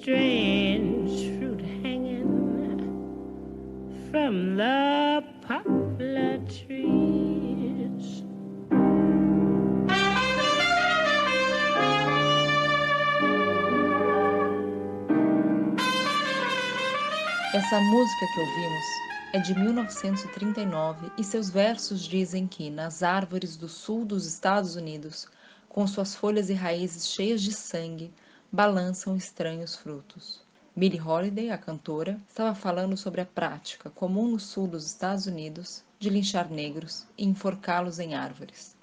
strange fruit hanging from the poplar trees. Essa música que ouvimos é de 1939 e seus versos dizem que, nas árvores do sul dos Estados Unidos, com suas folhas e raízes cheias de sangue, balançam estranhos frutos. Billie Holiday, a cantora, estava falando sobre a prática comum no sul dos Estados Unidos de linchar negros e enforcá-los em árvores.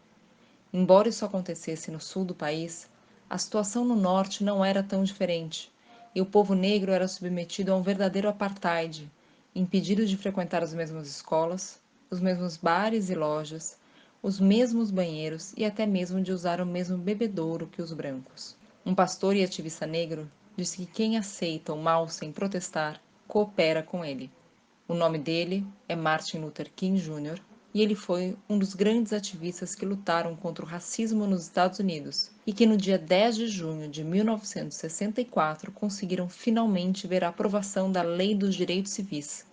Embora isso acontecesse no sul do país, a situação no norte não era tão diferente, e o povo negro era submetido a um verdadeiro apartheid, impedido de frequentar as mesmas escolas, os mesmos bares e lojas, os mesmos banheiros e até mesmo de usar o mesmo bebedouro que os brancos. Um pastor e ativista negro disse que quem aceita o mal sem protestar, coopera com ele. O nome dele é Martin Luther King Jr., e ele foi um dos grandes ativistas que lutaram contra o racismo nos Estados Unidos e que no dia 10 de junho de 1964 conseguiram finalmente ver a aprovação da Lei dos Direitos Civis,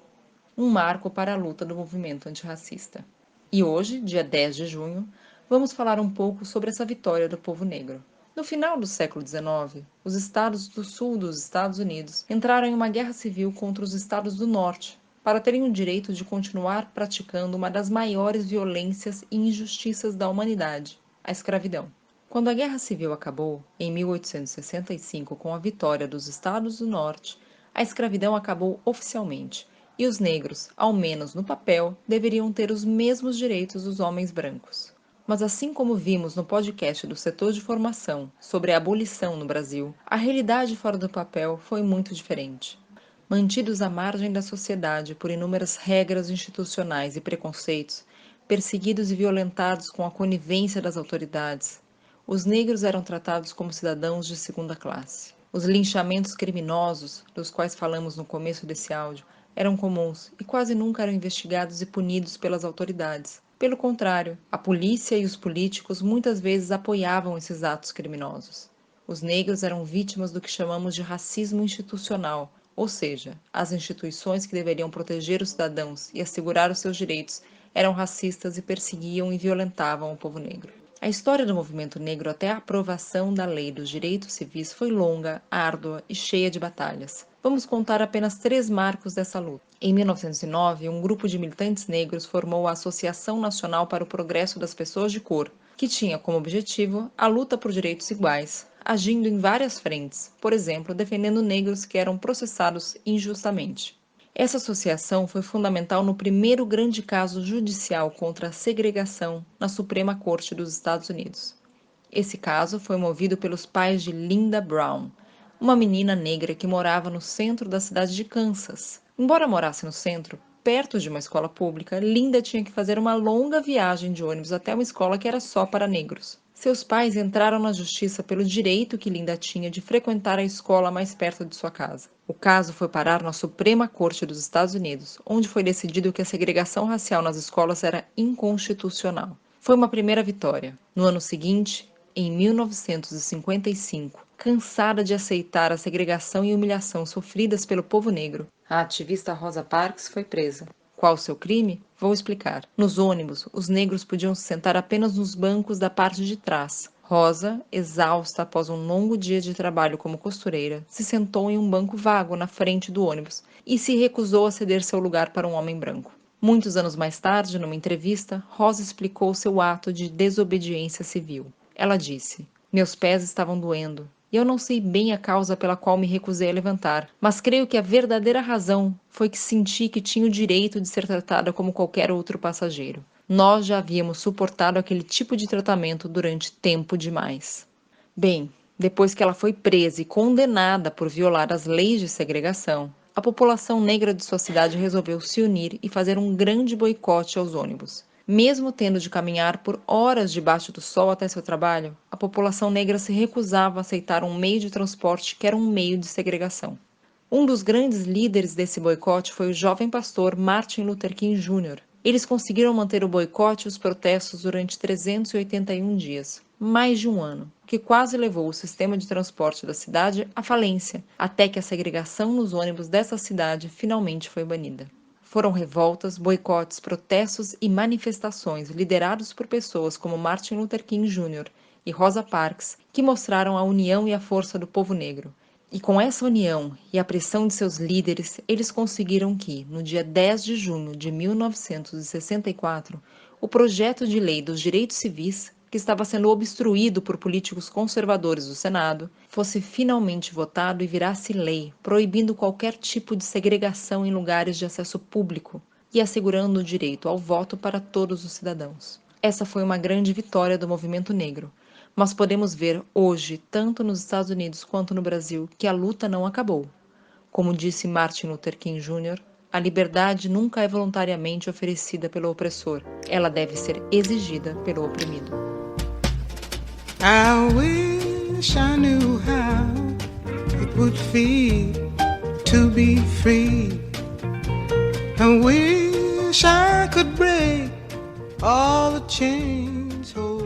um marco para a luta do movimento antirracista. E hoje, dia 10 de junho, vamos falar um pouco sobre essa vitória do povo negro. No final do século XIX, os estados do sul dos Estados Unidos entraram em uma guerra civil contra os estados do norte, para terem o direito de continuar praticando uma das maiores violências e injustiças da humanidade, a escravidão. Quando a Guerra Civil acabou, em 1865, com a vitória dos Estados do Norte, a escravidão acabou oficialmente, e os negros, ao menos no papel, deveriam ter os mesmos direitos dos homens brancos. Mas assim como vimos no podcast do setor de formação sobre a abolição no Brasil, a realidade fora do papel foi muito diferente. Mantidos à margem da sociedade por inúmeras regras institucionais e preconceitos, perseguidos e violentados com a conivência das autoridades, os negros eram tratados como cidadãos de segunda classe. Os linchamentos criminosos, dos quais falamos no começo desse áudio, eram comuns e quase nunca eram investigados e punidos pelas autoridades. Pelo contrário, a polícia e os políticos muitas vezes apoiavam esses atos criminosos. Os negros eram vítimas do que chamamos de racismo institucional, ou seja, as instituições que deveriam proteger os cidadãos e assegurar os seus direitos eram racistas e perseguiam e violentavam o povo negro. A história do movimento negro até a aprovação da Lei dos Direitos Civis foi longa, árdua e cheia de batalhas. Vamos contar apenas 3 marcos dessa luta. Em 1909, um grupo de militantes negros formou a Associação Nacional para o Progresso das Pessoas de Cor, que tinha como objetivo a luta por direitos iguais, agindo em várias frentes, por exemplo, defendendo negros que eram processados injustamente. Essa associação foi fundamental no primeiro grande caso judicial contra a segregação na Suprema Corte dos Estados Unidos. Esse caso foi movido pelos pais de Linda Brown, uma menina negra que morava no centro da cidade de Kansas. Embora morasse no centro, perto de uma escola pública, Linda tinha que fazer uma longa viagem de ônibus até uma escola que era só para negros. Seus pais entraram na justiça pelo direito que Linda tinha de frequentar a escola mais perto de sua casa. O caso foi parar na Suprema Corte dos Estados Unidos, onde foi decidido que a segregação racial nas escolas era inconstitucional. Foi uma primeira vitória. No ano seguinte, em 1955, cansada de aceitar a segregação e humilhação sofridas pelo povo negro, a ativista Rosa Parks foi presa. Qual o seu crime? Vou explicar. Nos ônibus, os negros podiam se sentar apenas nos bancos da parte de trás. Rosa, exausta após um longo dia de trabalho como costureira, se sentou em um banco vago na frente do ônibus e se recusou a ceder seu lugar para um homem branco. Muitos anos mais tarde, numa entrevista, Rosa explicou seu ato de desobediência civil. Ela disse: "Meus pés estavam doendo, e eu não sei bem a causa pela qual me recusei a levantar, mas creio que a verdadeira razão foi que senti que tinha o direito de ser tratada como qualquer outro passageiro. Nós já havíamos suportado aquele tipo de tratamento durante tempo demais." Bem, depois que ela foi presa e condenada por violar as leis de segregação, a população negra de sua cidade resolveu se unir e fazer um grande boicote aos ônibus. Mesmo tendo de caminhar por horas debaixo do sol até seu trabalho, a população negra se recusava a aceitar um meio de transporte que era um meio de segregação. Um dos grandes líderes desse boicote foi o jovem pastor Martin Luther King Jr. Eles conseguiram manter o boicote e os protestos durante 381 dias. mais de um ano, o que quase levou o sistema de transporte da cidade à falência, até que a segregação nos ônibus dessa cidade finalmente foi banida. Foram revoltas, boicotes, protestos e manifestações liderados por pessoas como Martin Luther King Jr. e Rosa Parks que mostraram a união e a força do povo negro. E com essa união e a pressão de seus líderes, eles conseguiram que, no dia 10 de junho de 1964, o projeto de lei dos direitos civis, que estava sendo obstruído por políticos conservadores do Senado, fosse finalmente votado e virasse lei, proibindo qualquer tipo de segregação em lugares de acesso público e assegurando o direito ao voto para todos os cidadãos. Essa foi uma grande vitória do movimento negro, mas podemos ver hoje, tanto nos Estados Unidos quanto no Brasil, que a luta não acabou. Como disse Martin Luther King Jr., a liberdade nunca é voluntariamente oferecida pelo opressor, ela deve ser exigida pelo oprimido. I wish I knew how it would feel to be free. I wish I could break all the chains holding